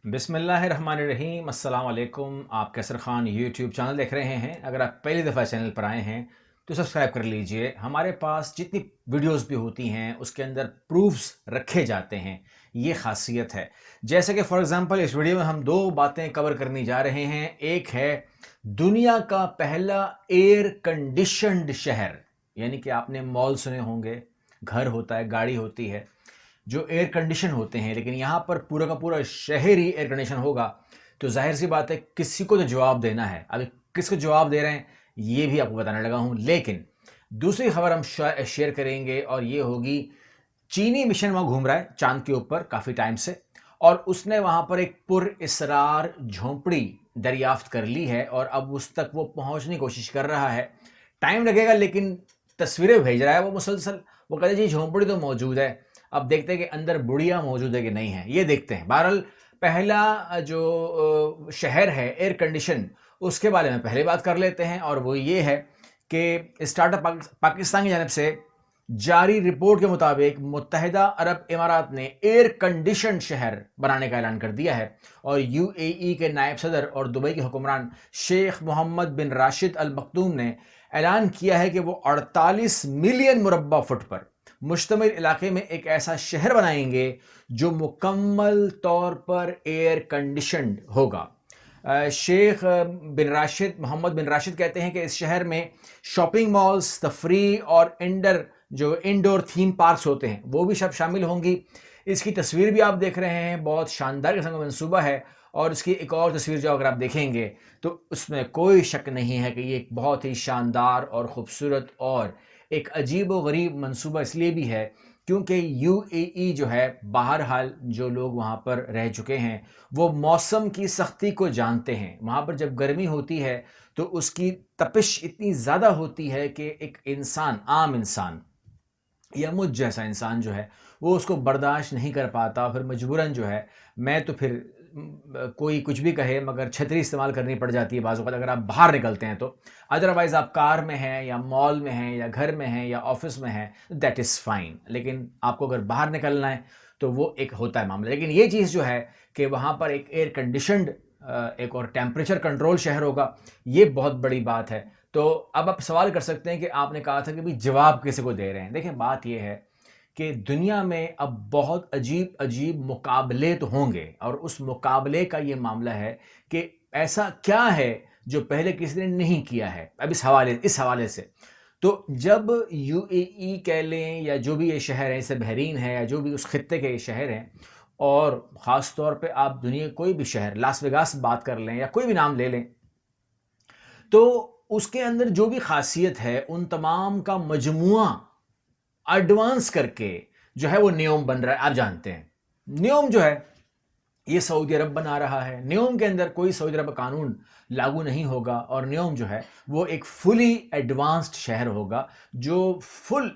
बिस्मिल्लाहिर्रहमानिर्रहीम। अस्सलाम वालेकुम। आप कैसर खान यूट्यूब चैनल देख रहे हैं। अगर आप पहली दफ़ा चैनल पर आए हैं तो सब्सक्राइब कर लीजिए। हमारे पास जितनी वीडियोस भी होती हैं उसके अंदर प्रूफ्स रखे जाते हैं, ये खासियत है। जैसे कि फॉर एग्जांपल इस वीडियो में हम दो बातें कवर करने जा रहे हैं। एक है दुनिया का पहला एयर कंडीशन्ड शहर, यानी कि आपने मॉल सुने होंगे, घर होता है, गाड़ी होती है जो एयर कंडीशन होते हैं, लेकिन यहाँ पर पूरा का पूरा शहर ही एयर कंडीशन होगा। तो जाहिर सी बात है किसी को तो जवाब देना है। अभी किसको जवाब दे रहे हैं ये भी आपको बताने लगा हूँ। लेकिन दूसरी खबर हम शेयर करेंगे और ये होगी, चीनी मिशन वहाँ घूम रहा है चांद के ऊपर काफ़ी टाइम से, और उसने वहाँ पर एक पुरअसरार झोंपड़ी दरियाफ्त कर ली है और अब उस तक वो पहुँचने की कोशिश कर रहा है। टाइम लगेगा लेकिन तस्वीरें भेज रहा है वो मुसलसल। वो कहते जी झोंपड़ी तो मौजूद है, अब देखते हैं कि अंदर बुढ़िया मौजूद है कि नहीं है, ये देखते हैं। बहरहाल पहला जो शहर है एयर कंडीशन, उसके बारे में पहले बात कर लेते हैं, और वो ये है कि स्टार्टअप पाकिस्तान की जानब से जारी रिपोर्ट के मुताबिक मुत्तहिदा अरब इमारात ने एयर कंडीशन शहर बनाने का ऐलान कर दिया है। और यूएई के नायब सदर और दुबई के हुक्मरान शेख मोहम्मद बिन राशिद अल मखदूम ने ऐलान किया है कि वो 48 मिलियन मुरब्बा फुट पर मुश्तमिल इलाके में एक ऐसा शहर बनाएंगे जो मुकम्मल तौर पर एयर कंडीशन्ड होगा। शेख मोहम्मद बिन राशिद कहते हैं कि इस शहर में शॉपिंग मॉल्स, तफरी और इंडोर थीम पार्क्स होते हैं वो भी सब शामिल होंगी। इसकी तस्वीर भी आप देख रहे हैं, बहुत शानदार किस्म का मंसूबा है। और इसकी एक और तस्वीर जो अगर आप देखेंगे तो उसमें कोई शक नहीं है कि ये एक बहुत ही शानदार और ख़ूबसूरत और एक अजीब व गरीब मंसूबा इसलिए भी है क्योंकि यूएई जो है, बहरहाल जो लोग वहाँ पर रह चुके हैं वो मौसम की सख्ती को जानते हैं। वहाँ पर जब गर्मी होती है तो उसकी तपिश इतनी ज़्यादा होती है कि एक इंसान, आम इंसान या मुझ जैसा इंसान जो है वो उसको बर्दाश्त नहीं कर पाता। फिर मजबूरन जो है, मैं तो फिर कोई कुछ भी कहे मगर छतरी इस्तेमाल करनी पड़ जाती है बाज़ औक़ात अगर आप बाहर निकलते हैं तो। अदरवाइज़ आप कार में हैं या मॉल में हैं या घर में हैं या ऑफिस में हैं, दैट इज़ फाइन। लेकिन आपको अगर बाहर निकलना है तो वो एक होता है मामला। लेकिन ये चीज़ जो है कि वहाँ पर एक एयर कंडीशन्ड एक और टेम्परेचर कंट्रोल शहर होगा, ये बहुत बड़ी बात है। तो अब आप सवाल कर सकते हैं कि आपने कहा था कि भाई जवाब किसी को दे रहे हैं। देखें, बात यह है कि दुनिया में अब बहुत अजीब अजीब मुकाबले तो होंगे, और उस मुकाबले का ये मामला है कि ऐसा क्या है जो पहले किसी ने नहीं किया है। अब इस हवाले से तो जब यूएई कह लें या जो भी ये शहर है, जैसे बहरीन है या जो भी उस खित्ते के ये शहर हैं, और ख़ास तौर पे आप दुनिया कोई भी शहर, लास वेगास बात कर लें या कोई भी नाम ले लें, तो उसके अंदर जो भी खासियत है उन तमाम का मजमुआ एडवांस करके जो है वो नियम बन रहा है। आप जानते हैं नियम जो है ये सऊदी अरब बना रहा है। नियम के अंदर कोई सऊदी अरब कानून लागू नहीं होगा, और नियम जो है वो एक फुली एडवांस्ड शहर होगा जो फुल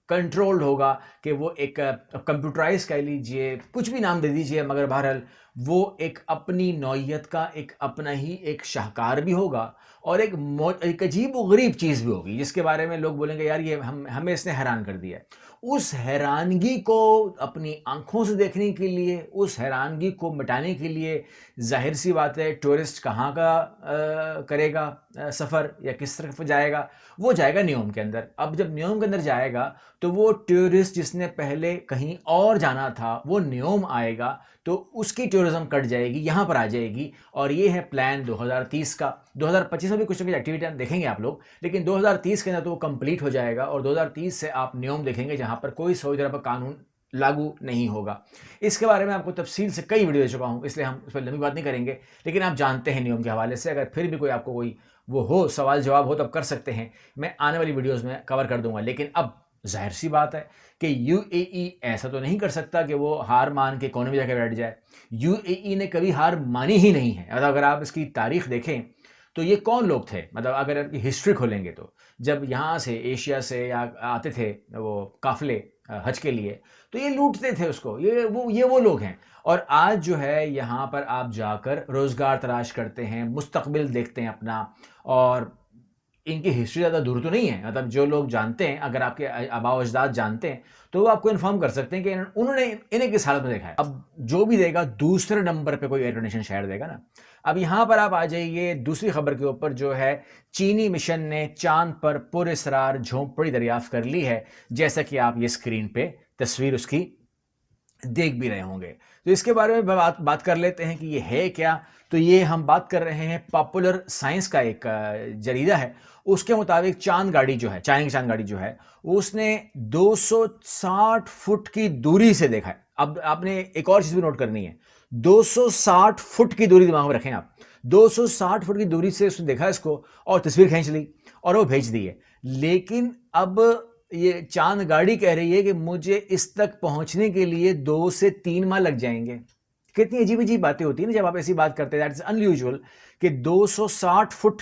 कंट्रोल्ड होगा, कि वो एक कंप्यूटराइज कह लीजिए, कुछ भी नाम दे दीजिए, मगर बहरहाल वो एक अपनी नौइयत का एक अपना ही एक शाहकार भी होगा और एक अजीब व गरीब चीज़ भी होगी जिसके बारे में लोग बोलेंगे यार ये हमें इसने हैरान कर दिया है। उस हैरानगी को अपनी आंखों से देखने के लिए, उस हैरानगी को मिटाने के लिए, जाहिर सी बात है टूरिस्ट कहाँ का करेगा सफ़र या किस तरफ जाएगा, वो जाएगा नियोम के अंदर। अब जब नियोम के अंदर जाएगा तो वो टूरिस्ट जिसने पहले कहीं और जाना था वो नियोम आएगा तो उसकी टूरिज्म कट जाएगी, यहाँ पर आ जाएगी। और ये है प्लान 2030 का। 2025 में भी कुछ ना कुछ एक्टिविटी देखेंगे आप लोग, लेकिन 2030 के अंदर तो वो कंप्लीट हो जाएगा और 2030 से आप नियम देखेंगे जहाँ पर कोई सऊदी अरब का कानून लागू नहीं होगा। इसके बारे में आपको तफसील से कई वीडियो दे चुका हूँ, इसलिए हम उस पर लंबी बात नहीं करेंगे, लेकिन आप जानते हैं नियम के हवाले से। अगर फिर भी कोई आपको कोई वो हो सवाल जवाब हो तब कर सकते हैं, मैं आने वाली वीडियोज़ में कवर कर दूंगा। लेकिन अब जाहिर सी बात है कि यूएई ऐसा तो नहीं कर सकता कि वो हार मान के कोने में जाकर बैठ जाए। यूएई ने कभी हार मानी ही नहीं है। अगर आप इसकी तारीख देखें तो ये कौन लोग थे, मतलब अगर इनकी हिस्ट्री खोलेंगे तो जब यहाँ से एशिया से या आते थे वो काफिले हज के लिए, तो ये लूटते थे उसको, ये वो लोग हैं। और आज जो है यहाँ पर आप जाकर रोज़गार तलाश करते हैं, मुस्तकबिल देखते हैं अपना, और ان کی ہسٹری زیادہ دور تو نہیں ہے، مطلب جو لوگ جانتے ہیں، اگر آپ کے آباء و اجداد جانتے ہیں تو وہ آپ کو انفارم کر سکتے ہیں کہ انہوں نے انہیں کس حالت میں دیکھا ہے۔ اب جو بھی دے گا دوسرے نمبر پہ کوئی ایئر کنڈیشن شہر دے گا نا۔ اب یہاں پر آپ آ جائیے دوسری خبر کے اوپر، جو ہے چینی مشن نے چاند پر پر اسرار جھونپڑی دریافت کر لی ہے، جیسا کہ آپ یہ اسکرین پہ تصویر اس کی دیکھ بھی رہے ہوں گے۔ تو اس کے بارے میں بات کر لیتے ہیں کہ یہ ہے کیا۔ تو یہ ہم بات کر رہے ہیں پاپولر سائنس کا ایک جریدہ ہے، اس کے مطابق چاند گاڑی جو ہے، چائنا کی چاند گاڑی جو ہے، اس نے 260 فٹ کی دوری سے دیکھا ہے۔ اب آپ نے ایک اور چیز بھی نوٹ کرنی ہے، 260 فٹ کی دوری دماغ میں رکھیں آپ، 260 فٹ کی دوری سے اس نے دیکھا اس کو اور تصویر کھینچ لی اور وہ بھیج دی ہے۔ لیکن اب یہ چاند گاڑی کہہ رہی ہے کہ مجھے اس تک پہنچنے کے لیے 2 سے 3 ماہ لگ جائیں گے۔ کتنی عجیب عجیب باتیں ہوتی ہیں نا جب آپ ایسی بات کرتے ہیں، دیٹ از ان یوزول، کہ 260 فٹ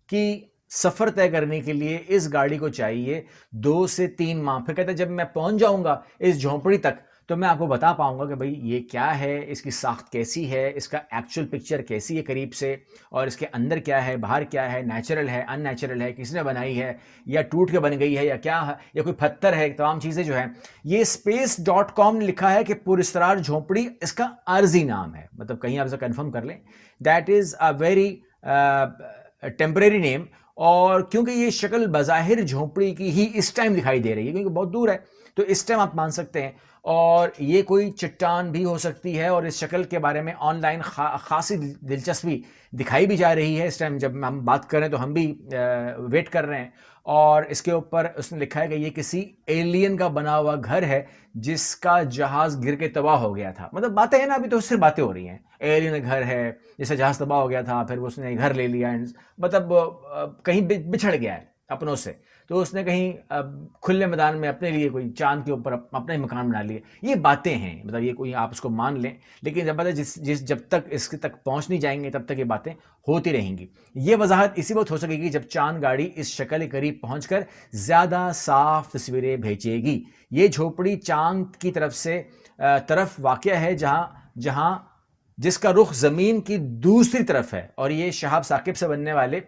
کی سفر طے کرنے کے لیے اس گاڑی کو چاہیے 2 سے 3 ماہ۔ پھر کہتا ہے جب میں پہنچ جاؤں گا اس جھونپڑی تک تو میں آپ کو بتا پاؤں گا کہ بھئی یہ کیا ہے، اس کی ساخت کیسی ہے، اس کا ایکچول پکچر کیسی ہے قریب سے، اور اس کے اندر کیا ہے، باہر کیا ہے، نیچرل ہے، ان نیچرل ہے، کس نے بنائی ہے، یا ٹوٹ کے بن گئی ہے، یا کیا ہے، یا کوئی پتھر ہے، تمام چیزیں جو ہیں۔ یہ space.com نے لکھا ہے کہ پراسرار جھونپڑی اس کا عارضی نام ہے، مطلب کہیں آپ اسے کنفرم کر لیں، that is a very temporary name. اور کیونکہ یہ شکل بظاہر جھونپڑی کی ہی اس ٹائم دکھائی دے رہی ہے کیونکہ بہت دور ہے، تو اس ٹائم آپ مان سکتے ہیں، اور یہ کوئی چٹان بھی ہو سکتی ہے، اور اس شکل کے بارے میں آن لائن خاصی دلچسپی دکھائی بھی جا رہی ہے۔ اس ٹائم جب ہم بات کر رہے ہیں تو ہم بھی ویٹ کر رہے ہیں، اور اس کے اوپر اس نے لکھا ہے کہ یہ کسی ایلین کا بنا ہوا گھر ہے جس کا جہاز گر کے تباہ ہو گیا تھا۔ مطلب باتیں ہیں نا، ابھی تو صرف باتیں ہو رہی ہیں، ایلین گھر ہے جس کا جہاز تباہ ہو گیا تھا، پھر اس نے گھر لے لیا، مطلب کہیں بچھڑ گیا ہے اپنوں سے، تو اس نے کہیں کھلے میدان میں اپنے لیے کوئی چاند کے اوپر اپنا ہی مکان بنا لیا۔ یہ باتیں ہیں، مطلب یہ کوئی آپ اس کو مان لیں، لیکن جب تک اس کے تک پہنچ نہیں جائیں گے تب تک یہ باتیں ہوتی رہیں گی۔ یہ وضاحت اسی وقت ہو سکے گی جب چاند گاڑی اس شکل کے قریب پہنچ کر زیادہ صاف تصویریں بھیجے گی۔ یہ جھونپڑی چاند کی طرف واقع ہے، جس کا رخ زمین کی دوسری طرف ہے، اور یہ شہاب ثاقب سے بننے والے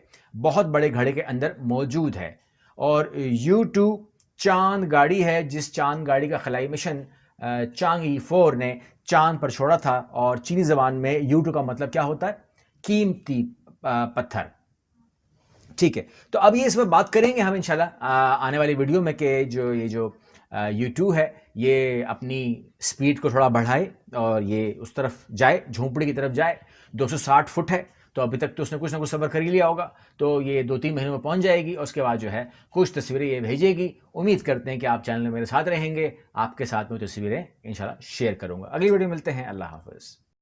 بہت بڑے گھڑے کے اندر موجود ہے۔ اور U2 چاند گاڑی ہے جس چاند گاڑی کا خلائی مشن چانگی 4 نے چاند پر چھوڑا تھا، اور چینی زبان میں U2 کا مطلب کیا ہوتا ہے؟ قیمتی پتھر۔ ٹھیک ہے، تو اب یہ اس میں بات کریں گے ہم انشاءاللہ آنے والی ویڈیو میں کہ یہ جو U2 ہے یہ اپنی سپیڈ کو تھوڑا بڑھائے اور یہ اس طرف جائے، جھونپڑی کی طرف جائے۔ 260 فٹ ہے، تو ابھی تک تو اس نے کچھ نہ کچھ سفر کر ہی لیا ہوگا، تو یہ 2-3 مہینوں میں پہنچ جائے گی، اور اس کے بعد جو ہے کچھ تصویریں یہ بھیجے گی۔ امید کرتے ہیں کہ آپ چینل میں میرے ساتھ رہیں گے، آپ کے ساتھ میں تصویریں انشاءاللہ شیئر کروں گا۔ اگلی ویڈیو ملتے ہیں، اللہ حافظ۔